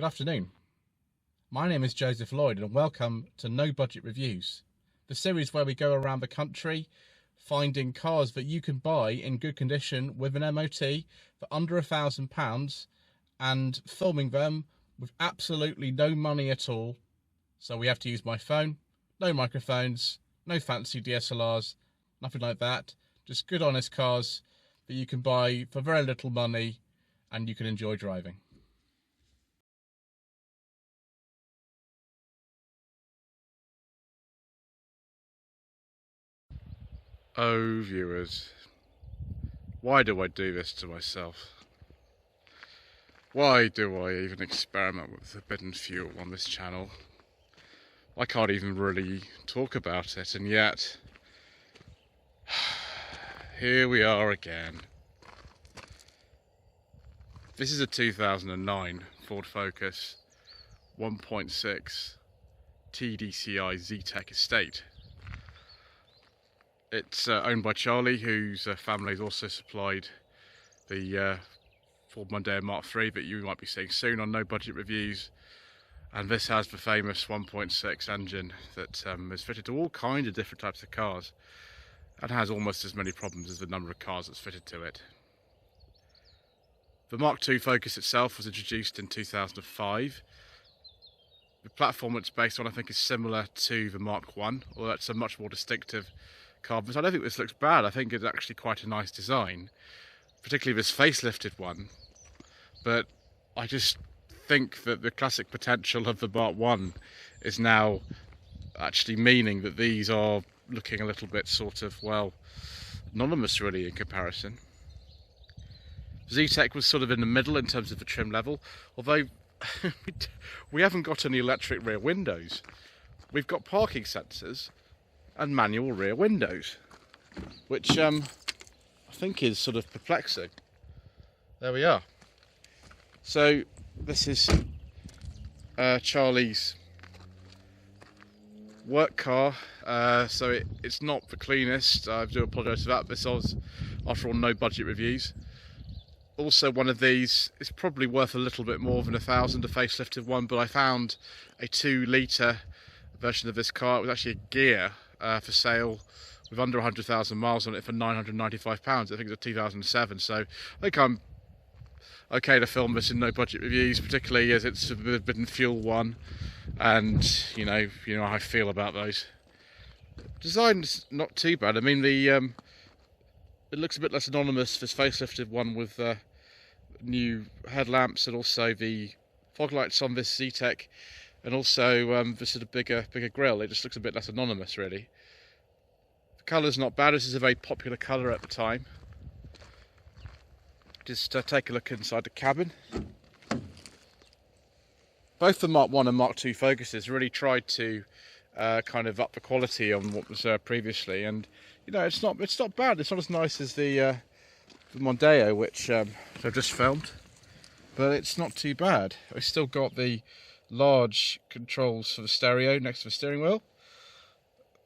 Good afternoon. My name is Joseph Lloyd and welcome to No Budget Reviews, the series where we go around the country finding cars that you can buy in good condition with an MOT for under £1,000 and filming them with absolutely no money at all. So we have to use my phone, no microphones, no fancy DSLRs, nothing like that. Just good honest cars that you can buy for very little money and you can enjoy driving. Oh, viewers, why do I do this to myself? Why do I even experiment with forbidden fuel on this channel? I can't even really talk about it, and yet here we are again. This is a 2009 Ford Focus 1.6 TDCi Zetec estate. It's owned by Charlie, whose family has also supplied the Ford Mondeo Mark III that you might be seeing soon on No Budget Reviews. And this has the famous 1.6 engine that is fitted to all kinds of different types of cars and has almost as many problems as the number of cars that's fitted to it. The Mark II Focus itself was introduced in 2005. The platform it's based on, I think, is similar to the Mark I, although it's a much more distinctive car. But I don't think this looks bad. I think it's actually quite a nice design, particularly this facelifted one. But I just think that the classic potential of the Mark I is now actually meaning that these are looking a little bit sort of, well, anonymous really in comparison. Zetec was sort of in the middle in terms of the trim level, although we haven't got any electric rear windows. We've got parking sensors and manual rear windows, which I think is sort of perplexing. There we are. So this is Charlie's work car, so it's not the cleanest. I do apologise for that. This was, after all, No Budget Reviews. Also, one of these is probably worth a little bit more than £1,000, a facelifted one, but I found a 2-litre version of this car. It was actually a gear for sale with under 100,000 miles on it for £995. I think it's a 2007, so I think I'm okay to film this in No Budget Reviews, particularly as it's a forbidden fuel one, and you know how I feel about those. Design's not too bad. I mean, it looks a bit less anonymous, this facelifted one with new headlamps and also the fog lights on this Zetec, and also the sort of bigger grille. It just looks a bit less anonymous really. The colour's not bad. This is a very popular colour at the time. Just take a look inside the cabin. Both the Mark I and Mark II Focuses really tried to kind of up the quality on what was previously, and you know, it's not bad. It's not as nice as the Mondeo, which I've just filmed, but it's not too bad. I've still got the large controls for the stereo next to the steering wheel.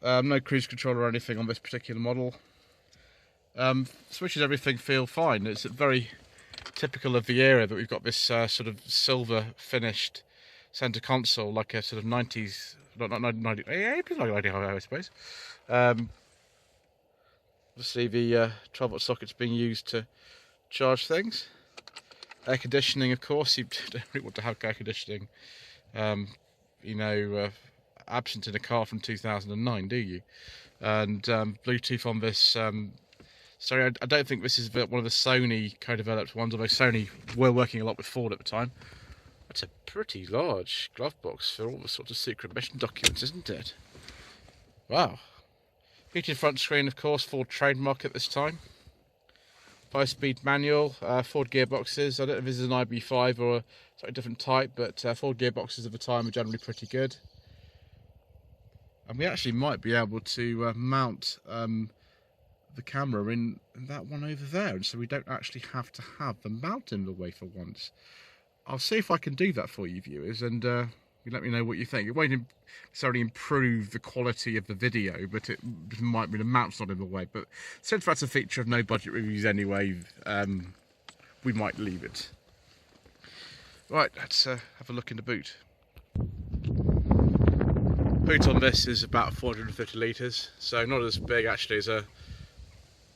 No cruise control or anything on this particular model. Switches, everything feel fine. It's very typical of the era that we've got this sort of silver finished centre console, like a sort of 90s, not 90, I suppose. Obviously the 12-volt socket's being used to charge things. Air conditioning, of course. You don't really want to have air conditioning, absent in a car from 2009, do you? And Bluetooth on this stereo. I don't think this is one of the Sony co-developed ones, although Sony were working a lot with Ford at the time. That's a pretty large glove box for all the sorts of secret mission documents, isn't it? Wow. Heated front screen, of course, Ford trademark at this time. 5-speed manual, Ford gearboxes. I don't know if this is an IB5 or a slightly different type, but Ford gearboxes of the time are generally pretty good. And we actually might be able to mount the camera in that one over there, and so we don't actually have to have the mount in the way for once. I'll see if I can do that for you viewers, and you let me know what you think. It won't necessarily improve the quality of the video, but it might be the mount's not in the way. But since that's a feature of No Budget Reviews anyway, we might leave it. Right, let's have a look in the boot. Boot on this is about 450 litres, so not as big actually as a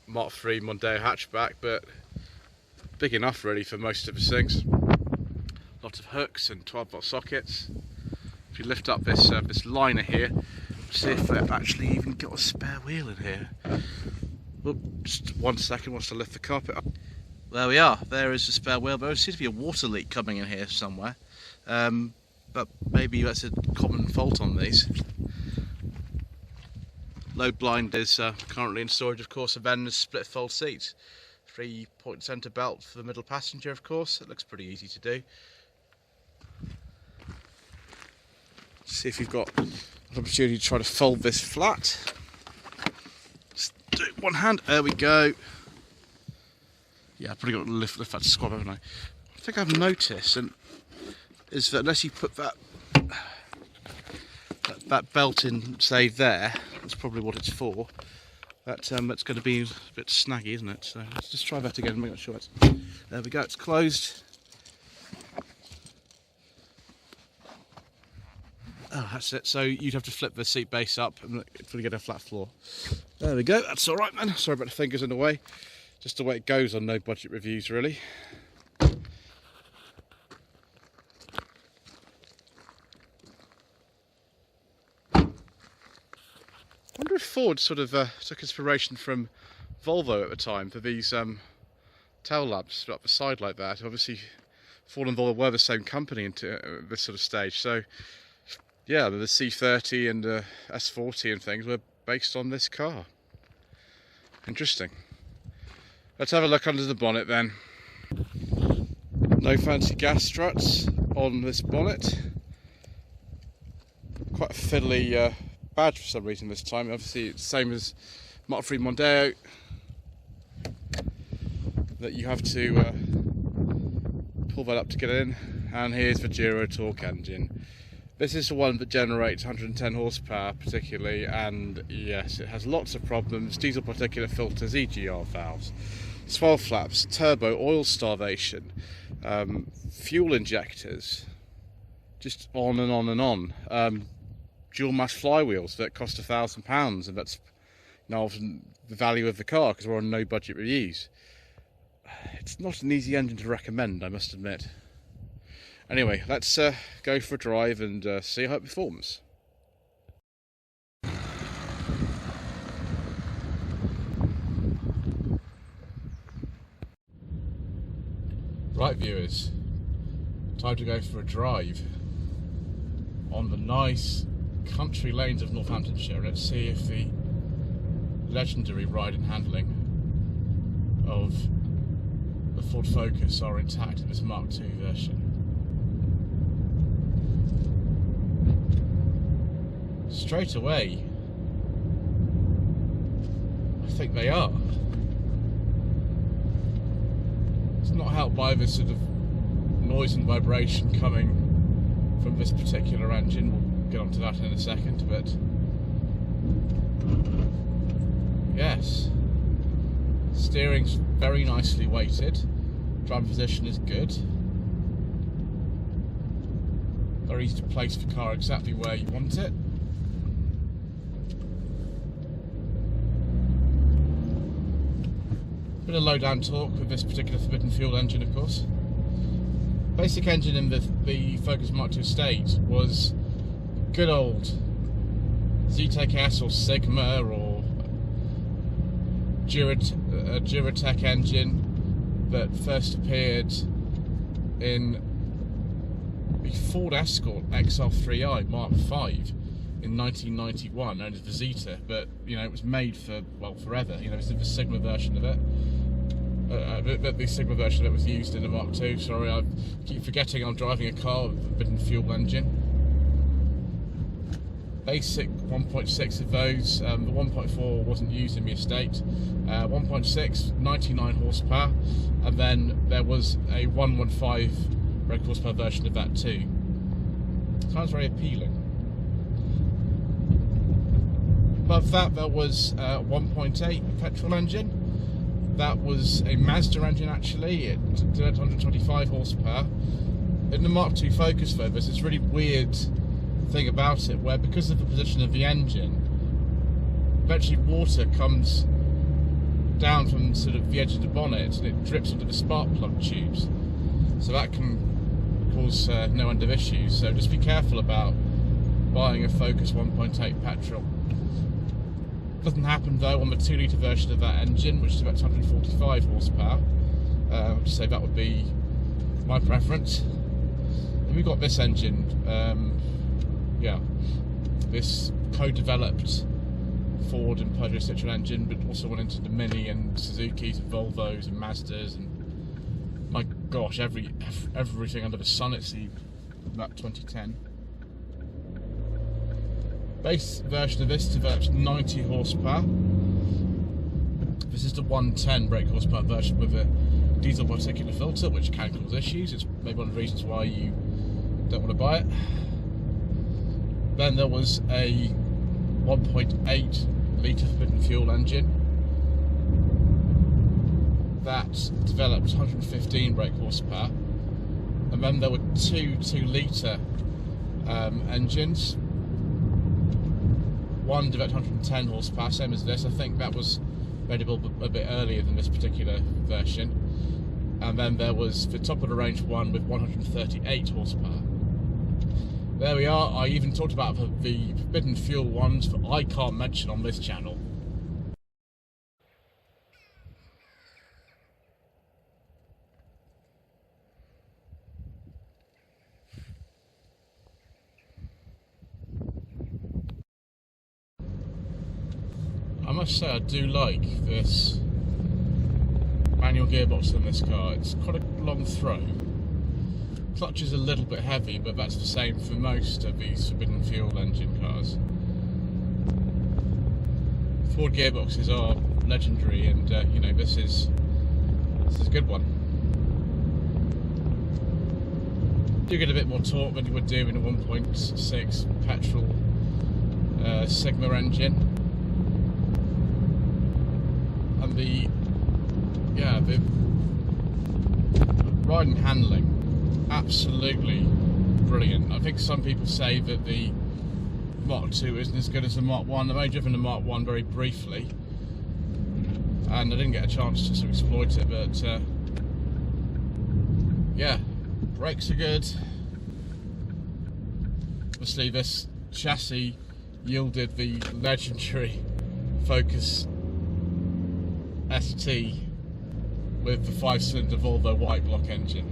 Mark III Mondeo hatchback, but big enough really for most of the things. Lots of hooks and 12-volt sockets. If you lift up this this liner here, see if they've actually even got a spare wheel in here. Well, just 1 second whilst I lift the carpet up. There we are, there is a spare wheel, but there seems to be a water leak coming in here somewhere. But maybe that's a common fault on these. Load blind is currently in storage, of course, and then the split fold seats. 3-point centre belt for the middle passenger, of course. It looks pretty easy to do. See if you've got an opportunity to try to fold this flat. Just do it one hand. There we go. Yeah, I've probably got to lift that squab, haven't I? I think I've noticed, and is that unless you put that belt in, say there, that's probably what it's for. That's going to be a bit snaggy, isn't it? So let's just try that again and make sure it's. There we go. It's closed. Oh, that's it. So you'd have to flip the seat base up and fully get a flat floor. There we go. That's all right, man. Sorry about the fingers in the way. Just the way it goes on no budget reviews, really. I wonder if Ford sort of took inspiration from Volvo at the time for these tail lamps up the side like that. Obviously, Ford and Volvo were the same company into this sort of stage. So, yeah, the C30 and the S40 and things were based on this car. Interesting. Let's have a look under the bonnet then. No fancy gas struts on this bonnet. Quite a fiddly badge for some reason this time. Obviously it's the same as Mark III Mondeo, that you have to pull that up to get in. And here's the Duro Torque engine. This is the one that generates 110 horsepower particularly, and yes, it has lots of problems. Diesel particulate filters, EGR valves, swell flaps, turbo, oil starvation, fuel injectors, just on and on and on. Dual mass flywheels that cost £1,000, and that's now often the value of the car because we're on no budget reviews. It's not an easy engine to recommend, I must admit. Anyway, let's go for a drive and see how it performs. Right, viewers, time to go for a drive on the nice country lanes of Northamptonshire. Let's see if the legendary ride and handling of the Ford Focus are intact in this Mark II version. Straight away, I think they are. It's not helped by this sort of noise and vibration coming from this particular engine. We'll get onto that in a second, but yes, steering's very nicely weighted, driving position is good, very easy to place the car exactly where you want it. Bit of low down torque with this particular forbidden fuel engine, of course. Basic engine in the Focus Mark II estate was good old Zetec S or Sigma or Duratec engine that first appeared in the Ford Escort XL3i Mark V in 1991, known as the Zeta, but you know it was made for, well, forever. You know, it's the Sigma version of it. The Sigma version that was used in the Mark II. Sorry, I keep forgetting I'm driving a car with a forbidden fuel engine. Basic 1.6 of those. The 1.4 wasn't used in the estate. 1.6, 99 horsepower, and then there was a 115 brake horsepower version of that too. Sounds very appealing. Above that, there was a 1.8 petrol engine. That was a Mazda engine actually. It did 125 horsepower. in the Mark II Focus though, there's this really weird thing about it where, because of the position of the engine, eventually water comes down from sort of the edge of the bonnet and it drips into the spark plug tubes, so that can cause no end of issues. So just be careful about buying a Focus 1.8 petrol. Doesn't happen though on the 2 litre version of that engine, which is about 245 horsepower. So that would be my preference. And we've got this engine, yeah, this co-developed Ford and Peugeot Citroën engine, but also went into the Mini and Suzuki's and Volvos and Mazdas, and my gosh, everything under the sun it's the about 2010. Base version of this develops 90 horsepower. This is the 110 brake horsepower version with a diesel particulate filter, which can cause issues. It's maybe one of the reasons why you don't want to buy it. Then there was a 1.8 litre forbidden fuel engine that developed 115 brake horsepower, and then there were two 2 litre engines. One developed 110 horsepower, same as this. I think that was available a bit earlier than this particular version. And then there was the top of the range one with 138 horsepower. There we are. I even talked about the forbidden fuel ones that I can't mention on this channel. I must say I do like this manual gearbox in this car. It's quite a long throw. Clutch is a little bit heavy, but that's the same for most of these forbidden fuel engine cars. Ford gearboxes are legendary, and you know, this is a good one. You get a bit more torque than you would do in a 1.6 petrol Sigma engine. And the ride and handling, absolutely brilliant. I think some people say that the Mark II isn't as good as the Mark I. I've only driven the Mark I very briefly, and I didn't get a chance to sort of exploit it, but yeah, brakes are good. Obviously this chassis yielded the legendary Focus ST with the 5-cylinder Volvo white block engine.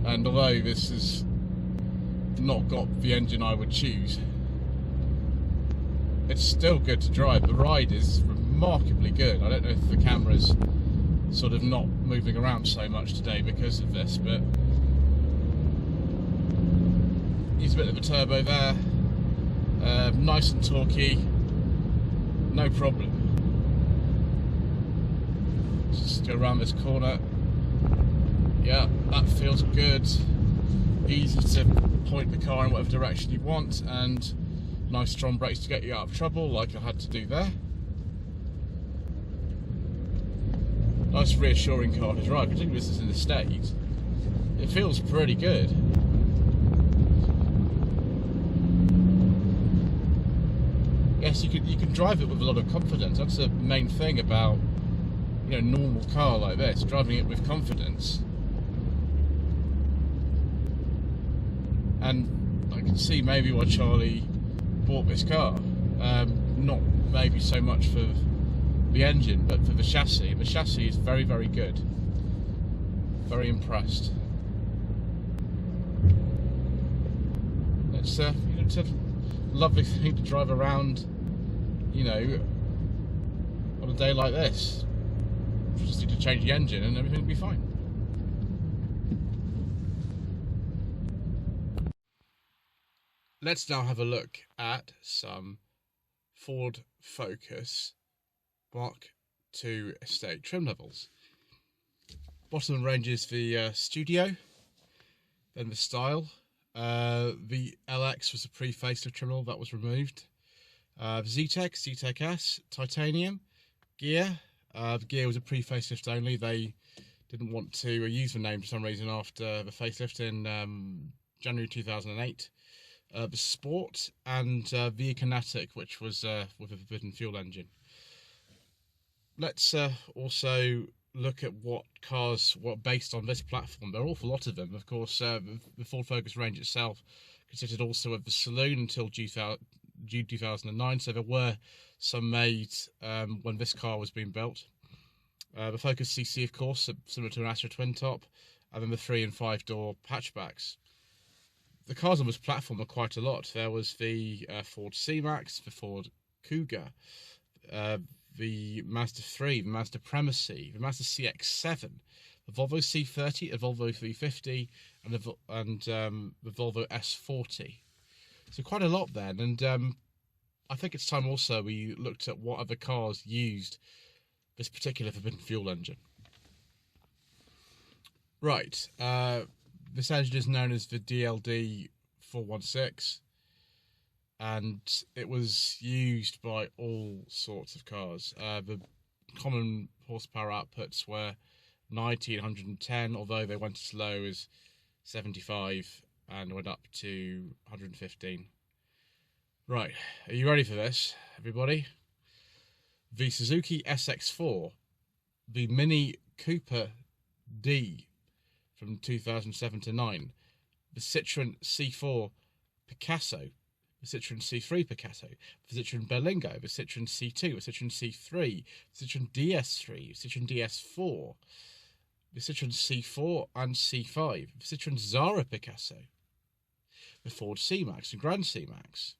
And although this has not got the engine I would choose, it's still good to drive. The ride is remarkably good. I don't know if the camera's sort of not moving around so much today because of this, but use a bit of a turbo there. Nice and torquey, no problem. Just go around this corner. Yeah, that feels good. Easy to point the car in whatever direction you want, and nice strong brakes to get you out of trouble, like I had to do there. Nice reassuring car to drive, particularly this is in the States. It feels pretty good. Yes, you can drive it with a lot of confidence. That's the main thing about, you know, normal car like this, driving it with confidence. And I can see maybe why Charlie bought this car. Not maybe so much for the engine, but for the chassis. The chassis is very, very good. Very impressed. It's it's a lovely thing to drive around, you know, on a day like this. Just need to change the engine and everything will be fine. Let's now have a look at some Ford Focus Mark II estate trim levels. Bottom of the range is the Studio, then the Style. The LX was a pre-facelift trim level that was removed. Zetec, Zetec S, Titanium, Gear. The Gear was a pre-facelift only. They didn't want to use the name for some reason after the facelift in January 2008. The Sport and the Kinetic, which was with a forbidden fuel engine. Let's also look at what cars were based on this platform. There are an awful lot of them. Of course, the Ford Focus range itself consisted also of the saloon until June 2009, so there were some made when this car was being built. The Focus CC, of course, similar to an Astra twin top, and then the 3 and 5 door hatchbacks. The cars on this platform are quite a lot. There was the Ford C-Max, the Ford Cougar, the Mazda 3, the Mazda Premacy, the Mazda CX-7, the Volvo C30, the Volvo 350, and the Volvo S40. So quite a lot then, and I think it's time also we looked at what other cars used this particular forbidden fuel engine. Right, this engine is known as the DLD 416, and it was used by all sorts of cars. The common horsepower outputs were 90 and 110, although they went as low as 75 and went up to 115. Right, are you ready for this, everybody? The Suzuki SX4, the Mini Cooper D from 2007 to 9, the Citroen C4 Picasso, the Citroen C3 Picasso, the Citroen Berlingo, the Citroen C2, the Citroen C3, the Citroen DS3, the Citroen DS4, the Citroen C4 and C5, the Citroen Zara Picasso, the Ford C-Max and Grand C-Max,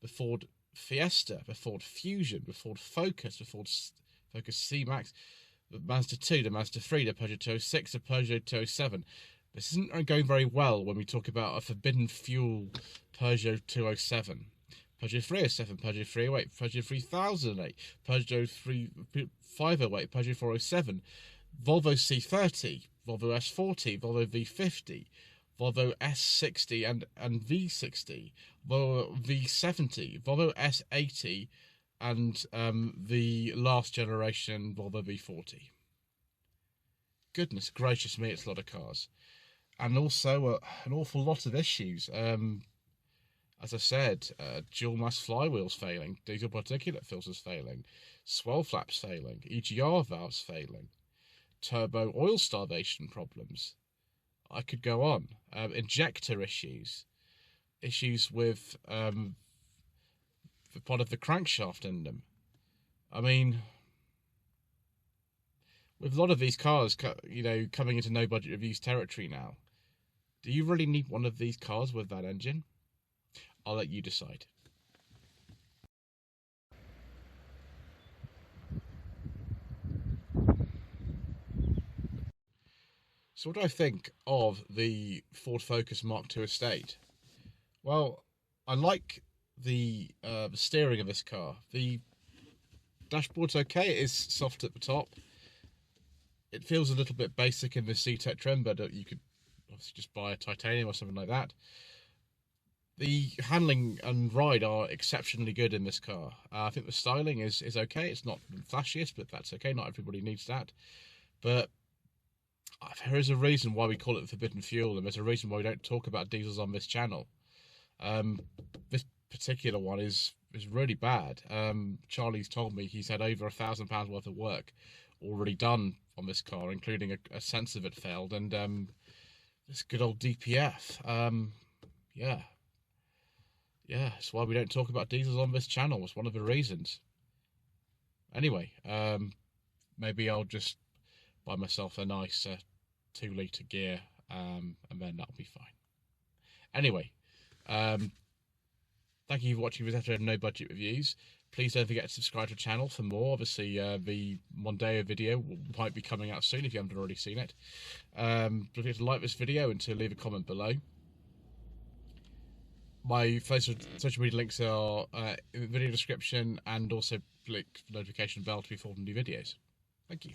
the Ford Fiesta, the Ford Fusion, the Ford Focus, the Ford Focus C-Max, the Mazda 2, the Mazda 3, the Peugeot 206, the Peugeot 207. This isn't going very well when we talk about a forbidden fuel Peugeot 207. Peugeot 307, Peugeot 308, Peugeot 3008, Peugeot 508, Peugeot 407, Volvo C30, Volvo S40, Volvo V50, Volvo S60 and V60, Volvo V70, Volvo S80, and the last generation Volvo V40. Goodness gracious me, it's a lot of cars. And also an awful lot of issues. As I said, dual mass flywheels failing, diesel particulate filters failing, swell flaps failing, EGR valves failing, turbo oil starvation problems. I could go on. Injector issues with the part of the crankshaft in them. I mean, with a lot of these cars, coming into no budget reviews territory now, do you really need one of these cars with that engine? I'll let you decide. So what do I think of the Ford Focus Mark II Estate? Well, I like the steering of this car. The dashboard's okay. It is soft at the top. It feels a little bit basic in the Zetec trim, but you could obviously just buy a titanium or something like that. The handling and ride are exceptionally good in this car. I think the styling is okay. It's not the flashiest, but that's okay. Not everybody needs that. But there is a reason why we call it the forbidden fuel, and there's a reason why we don't talk about diesels on this channel. This particular one is really bad. Charlie's told me he's had over £1,000 worth of work already done on this car, including a sensor that failed, and this good old DPF. Yeah, that's why we don't talk about diesels on this channel. It's one of the reasons. Anyway, maybe I'll just buy myself a nice 2-litre gear, and then that'll be fine. Anyway, thank you for watching this episode of No Budget Reviews. Please don't forget to subscribe to the channel for more. Obviously, the Mondeo video might be coming out soon if you haven't already seen it. Don't forget to like this video and to leave a comment below. My social media links are in the video description, and also click the notification bell to be informed of new videos. Thank you.